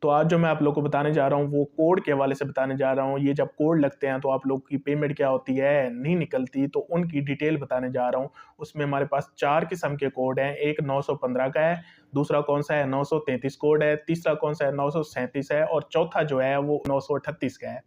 तो आज जो मैं आप लोग को बताने जा रहा हूँ वो कोड के हवाले से बताने जा रहा हूँ। ये जब कोड लगते हैं तो आप लोग की पेमेंट क्या होती है, नहीं निकलती, तो उनकी डिटेल बताने जा रहा हूँ। उसमें हमारे पास 4 किस्म के कोड हैं। एक 915 का है, दूसरा कौन-सा है 933 कोड है, तीसरा कौन-सा है 937 है और चौथा जो है वो 938 का है।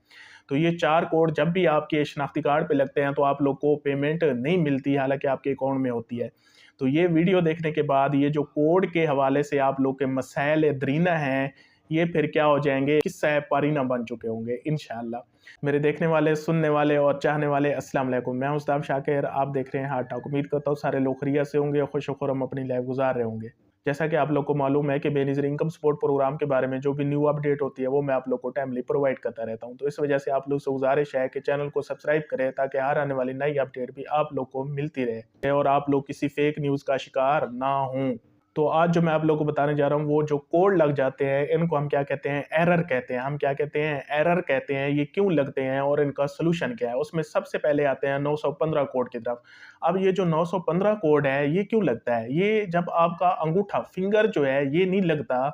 तो ये 4 कोड जब भी आपके शनाख्ती कार्ड पे लगते हैं तो आप लोग को पेमेंट नहीं मिलती, हालाँकि आपके अकाउंट में होती है। तो ये वीडियो देखने के बाद ये जो कोड के हवाले से आप लोग के मसाइल दरीना हैं, ये फिर क्या हो जाएँगे, किस्सा पारीना बन चुके होंगे इंशाअल्लाह। मेरे देखने वाले, सुनने वाले और चाहने वाले अस्सलाम वालेकुम। मैं उस्ताद शाकिर, आप देख रहे हैं हार्ट टॉक। उम्मीद करता हूँ सारे लोग खैरियत से होंगे, खुश व खुर्रम अपनी लाइफ गुज़ार रहे होंगे। जैसा कि आप लोग को मालूम है कि बेनज़ीर इनकम सपोर्ट प्रोग्राम के बारे में जो भी न्यू अपडेट होती है वो मैं आप लोग को टाइमली प्रोवाइड करता रहता हूँ। तो इस वजह से आप लोग से गुज़ारिश है कि चैनल को सब्सक्राइब करें ताकि हर आने वाली नई अपडेट भी आप लोग को मिलती रहे और आप लोग किसी फेक न्यूज़ का शिकार ना हों। तो आज जो मैं आप लोगों को बताने जा रहा हूँ वो जो कोड लग जाते हैं इनको हम क्या कहते हैं, एरर कहते हैं। हम क्या कहते हैं, एरर कहते हैं। ये क्यों लगते हैं और इनका सॉल्यूशन क्या है। उसमें सबसे पहले आते हैं 915 कोड की तरफ। अब ये जो 915 कोड है ये क्यों लगता है, ये जब आपका अंगूठा फिंगर जो है ये नहीं लगता,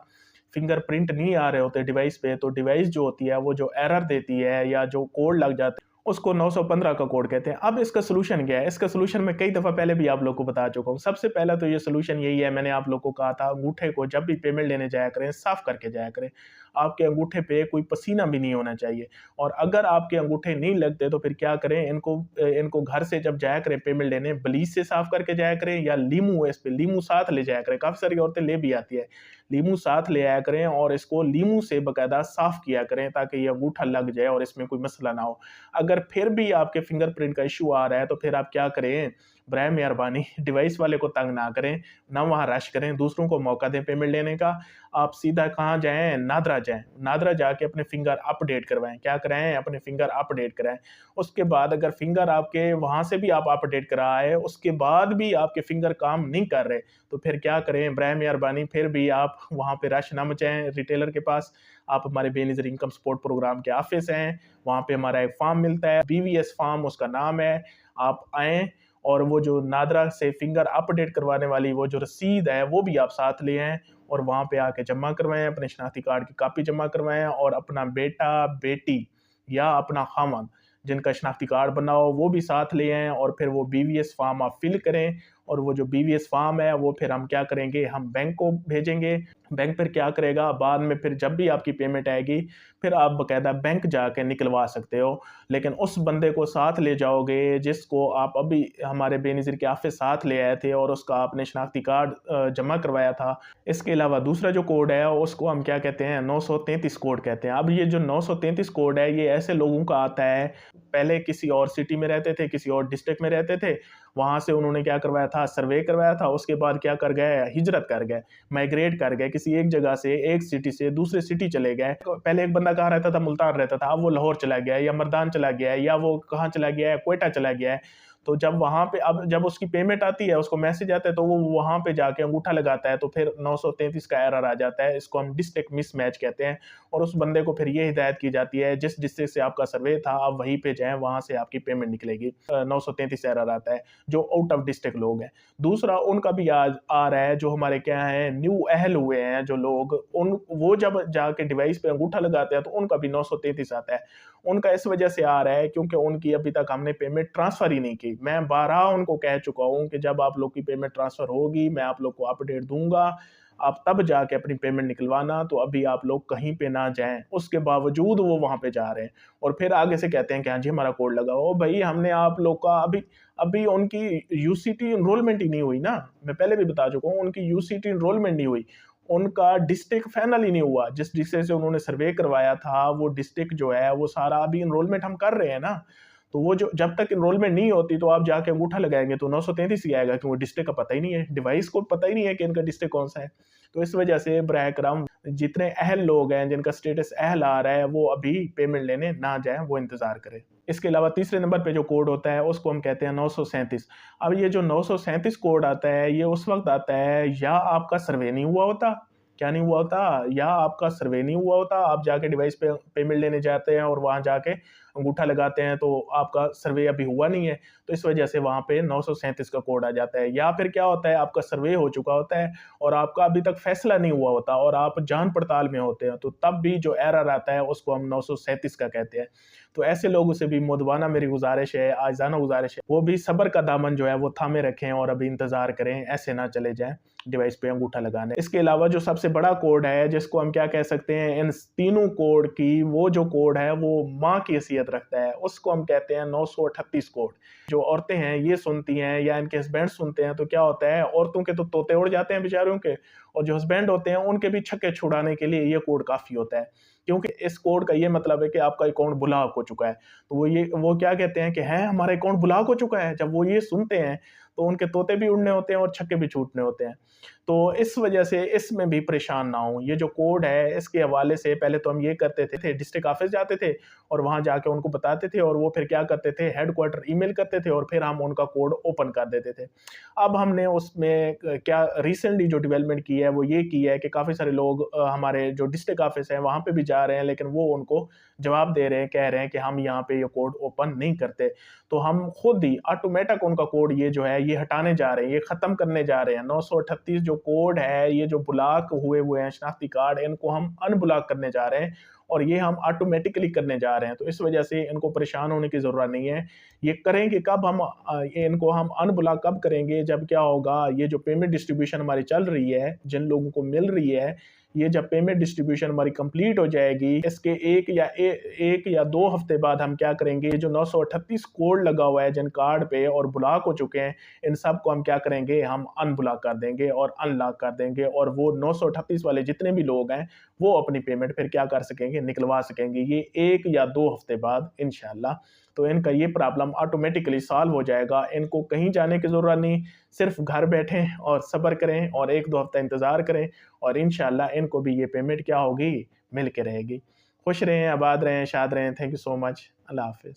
फिंगरप्रिंट नहीं आ रहे होते डिवाइस पे, तो डिवाइस जो होती है वो जो एरर देती है या जो कोड लग जाता है उसको 915 का कोड कहते हैं। अब इसका सॉल्यूशन क्या है? इसका सॉल्यूशन मैं कई दफ़ा पहले भी आप लोग को बता चुका हूँ। सबसे पहला तो ये सॉल्यूशन यही है, मैंने आप लोग को कहा था अंगूठे को जब भी पेमेंट लेने जाया करें, साफ करके जाया करें। आपके अंगूठे पे कोई पसीना भी नहीं होना चाहिए और अगर आपके अंगूठे नहीं लगते तो फिर क्या करें, इनको घर से जब जाया करें पेमेंट लेने, ब्लीच से साफ करके जाया करें या लीमू है, इस पे लीमू साथ ले जाया करें। काफ़ी सारी औरतें ले भी आती है। लीमू साथ ले आया करें और इसको लीमू से बाकायदा साफ किया करें ताकि ये अंगूठा लग जाए और इसमें कोई मसला ना हो। अगर फिर भी आपके फिंगरप्रिंट का इश्यू आ रहा है तो फिर आप क्या करें, बराए मेहरबानी डिवाइस वाले को तंग ना करें, ना वहाँ रश करें, दूसरों को मौका दें पेमेंट लेने का। आप सीधा कहाँ जाएँ, नादरा जाएँ। नादरा जाके अपने फिंगर अपडेट करवाएँ। क्या कराएँ, अपने फिंगर अपडेट कराएँ। उसके बाद अगर फिंगर आपके वहाँ से भी आप अपडेट करा आए, उसके बाद भी आपके फिंगर काम नहीं कर रहे, तो फिर क्या करें, बराए मेहरबानी फिर भी आप वहाँ पे रश ना मचाएँ रिटेलर के पास। आप हमारे बेनज़ीर इनकम सपोर्ट प्रोग्राम के ऑफिस हैं, वहाँ पे हमारा एक फॉर्म मिलता है, बीवीएस फॉर्म उसका नाम है। आप आएँ और वो जो नादरा से फिंगर अपडेट करवाने वाली वो जो रसीद है वो भी आप साथ ले आएँ और वहाँ पे आके जमा करवाएँ, अपने शनाख्ती कार्ड की कॉपी जमा करवाएँ और अपना बेटा, बेटी या अपना खामन जिनका शनाख्ती कार्ड बना हो वो भी साथ ले आएँ और फिर वो बीवीएस फॉर्म आप फिल करें और वो जो बीवीएस फॉर्म है वो फिर हम क्या करेंगे, हम बैंक को भेजेंगे। बैंक फिर क्या करेगा, बाद में फिर जब भी आपकी पेमेंट आएगी फिर आप बाकायदा बैंक जाके निकलवा सकते हो। लेकिन उस बंदे को साथ ले जाओगे जिसको आप अभी हमारे बेनज़ीर के ऑफिस साथ ले आए थे और उसका आपने शनाख्ती कार्ड जमा करवाया था। इसके अलावा दूसरा जो कोड है उसको हम क्या कहते हैं, 933 कोड कहते हैं। अब ये जो 933 कोड है ये ऐसे लोगों का आता है, पहले किसी और सिटी में रहते थे, किसी और डिस्ट्रिक्ट में रहते थे, वहाँ से उन्होंने क्या करवाया था, सर्वे करवाया था, उसके बाद क्या कर गए, हिजरत कर गए, माइग्रेट कर गए, किसी एक जगह से, एक सिटी से दूसरे सिटी चले गए। पहले एक बंदा कहाँ रहता था, मुल्तान रहता था, अब वो लाहौर चला गया है या मर्दान चला गया है या वो कहाँ चला गया है, क्वेटा चला गया है। तो जब वहाँ पे अब जब उसकी पेमेंट आती है, उसको मैसेज आता है तो वो वहाँ पे जाके अंगूठा लगाता है तो फिर 933 का एरर आ जाता है। इसको हम डिस्ट्रिक्ट मिसमैच कहते हैं और उस बंदे को फिर ये हिदायत की जाती है जिस डिस्ट्रिक्ट से आपका सर्वे था आप वहीं पे जाएँ, वहाँ से आपकी पेमेंट निकलेगी। 933 एरर आता है जो आउट ऑफ डिस्ट्रिक्ट लोग हैं। दूसरा उनका भी आज आ रहा है जो हमारे क्या है, न्यू अहल हुए हैं जो लोग, उन वो जब जाके डिवाइस पे अंगूठा लगाते हैं तो उनका भी 933 आता है। उनका इस वजह से आ रहा है क्योंकि उनकी अभी तक हमने पेमेंट ट्रांसफ़र ही नहीं की। मैं बारहा उनको कह चुका हूँ कि जब आप लोग की पेमेंट ट्रांसफ़र होगी मैं आप लोग को अपडेट दूँगा, आप तब जाके अपनी पेमेंट निकलवाना, तो अभी आप लोग कहीं पे ना जाएँ। उसके बावजूद वो वहाँ पे जा रहे हैं और फिर आगे से कहते हैं कि हाँ जी हमारा कोड लगा। ओ भई, हमने आप लोग का अभी अभी उनकी यूसीटी एनरोलमेंट ही नहीं हुई ना। मैं पहले भी बता चुका हूँ, उनकी यूसीटी एनरोलमेंट नहीं हुई। उनका डिस्ट्रिक्ट फाइनल ही नहीं हुआ। जिस डिस्ट्रिक्ट से उन्होंने सर्वे करवाया था वो डिस्ट्रिक्ट जो है वो सारा अभी एनरोलमेंट हम कर रहे हैं ना। तो वो जो जब तक एनरोलमेंट नहीं होती तो आप जाके अंगूठा लगाएँगे तो 933 ही आएगा, क्योंकि डिस्ट्रिक्ट का पता ही नहीं है, डिवाइस को पता ही नहीं है कि इनका डिस्ट्रिक्ट कौन-सा है। तो इस वजह से बराए करम जितने अहल लोग हैं, जिनका स्टेटस अहल आ रहा है, वो अभी पेमेंट लेने ना जाएँ, वो इंतज़ार करें। इसके अलावा तीसरे नंबर पे जो कोड होता है उसको हम कहते हैं 937। अब ये जो 937 कोड आता है ये उस वक़्त आता है या आपका सर्वे नहीं हुआ होता, क्या नहीं हुआ होता, या आपका सर्वे नहीं हुआ होता, आप जाके डिवाइस पे पेमेंट लेने जाते हैं और वहाँ जाके अंगूठा लगाते हैं तो आपका सर्वे अभी हुआ नहीं है, तो इस वजह से वहाँ पे 937 का कोड आ जाता है। या फिर क्या होता है, आपका सर्वे हो चुका होता है और आपका अभी तक फैसला नहीं हुआ होता और आप जाँच पड़ताल में होते हैं, तो तब भी जो एरर आता है उसको हम 937 का कहते हैं। तो ऐसे लोगों से भी मुद्वाना मेरी गुज़ारिश है, आज़ाना गुज़ारिश है, वो भी सब्र का दामन जो है वो थामे रखें और अभी इंतज़ार करें, ऐसे ना चले जाएँ डिवाइस पे अंगूठा लगाने। इसके अलावा जो सबसे बड़ा कोड है, जिसको हम क्या कह सकते हैं, इन तीनों कोड की वो जो कोड है वो माँ की हैसियत रखता है, उसको हम कहते हैं 938 कोड। जो औरतें हैं ये सुनती हैं या इनके हस्बैंड सुनते हैं तो क्या होता है, औरतों के तो तोते उड़ जाते हैं बेचारियों के, और जो हस्बैंड होते हैं उनके भी छक्के छुड़ाने के लिए ये कोड काफ़ी होता है। क्योंकि इस कोड का ये मतलब है कि आपका अकाउंट ब्लॉक हो चुका है। तो वो क्या कहते हैं कि हैं हमारा अकाउंट ब्लॉक हो चुका है। जब वो ये सुनते हैं तो उनके तोते भी उड़ने होते हैं और छक्के भी छूटने होते हैं। तो इस वजह से इसमें भी परेशान ना हों। ये जो कोड है इसके हवाले से पहले तो हम ये करते थे, डिस्ट्रिक्ट ऑफिस जाते थे और वहाँ जाके उनको बताते थे और वो फिर क्या करते थे, हेडक्वार्टर ईमेल करते थे और फिर हम उनका कोड ओपन कर देते थे। अब हमने उसमें क्या रिसेंटली जो डेवलपमेंट की है वो ये की है कि काफ़ी सारे लोग हमारे जो डिस्ट्रिक्ट ऑफिस है वहाँ पे भी जा रहे हैं, लेकिन वो उनको जवाब दे रहे हैं, कह रहे हैं कि हम यहाँ पे ये कोड ओपन नहीं करते। तो हम खुद ही ऑटोमेटिक उनका कोड ये जो है ये हटाने जा रहे हैं, ये ख़त्म करने जा रहे हैं। 938 जो कोड है, ये जो ब्लॉक हुए हैं शनाख्ती कार्ड, इनको हम अनब्लॉक करने जा रहे हैं और ये हम ऑटोमेटिकली करने जा रहे हैं। तो इस वजह से इनको परेशान होने की ज़रूरत नहीं है। ये करेंगे कब हम, इनको हम अनब्लॉक कब करेंगे, जब क्या होगा, ये जो पेमेंट डिस्ट्रीब्यूशन हमारी चल रही है, जिन लोगों को मिल रही है, ये जब पेमेंट डिस्ट्रीब्यूशन हमारी कंप्लीट हो जाएगी, इसके 1 या 2 हफ्ते बाद हम क्या करेंगे, जो 938 कोड लगा हुआ है जिन कार्ड पे और ब्लॉक हो चुके हैं, इन सब को हम क्या करेंगे, हम अनब्लॉक कर देंगे और अनलॉक कर देंगे और वो 938 वाले जितने भी लोग हैं, वो अपनी पेमेंट फिर क्या कर सकेंगे, निकलवा सकेंगे। ये 1 या 2 हफ्ते बाद इंशाल्लाह। तो इनका ये प्रॉब्लम ऑटोमेटिकली सॉल्व हो जाएगा। इनको कहीं जाने की ज़रूरत नहीं, सिर्फ घर बैठें और सब्र करें और 1-2 हफ्ता इंतज़ार करें और इंशाल्लाह इनको भी ये पेमेंट क्या होगी, मिल के रहेगी। खुश रहें, आबाद रहें, शाद रहें। Thank you so much. अल्लाह हाफ़िज़।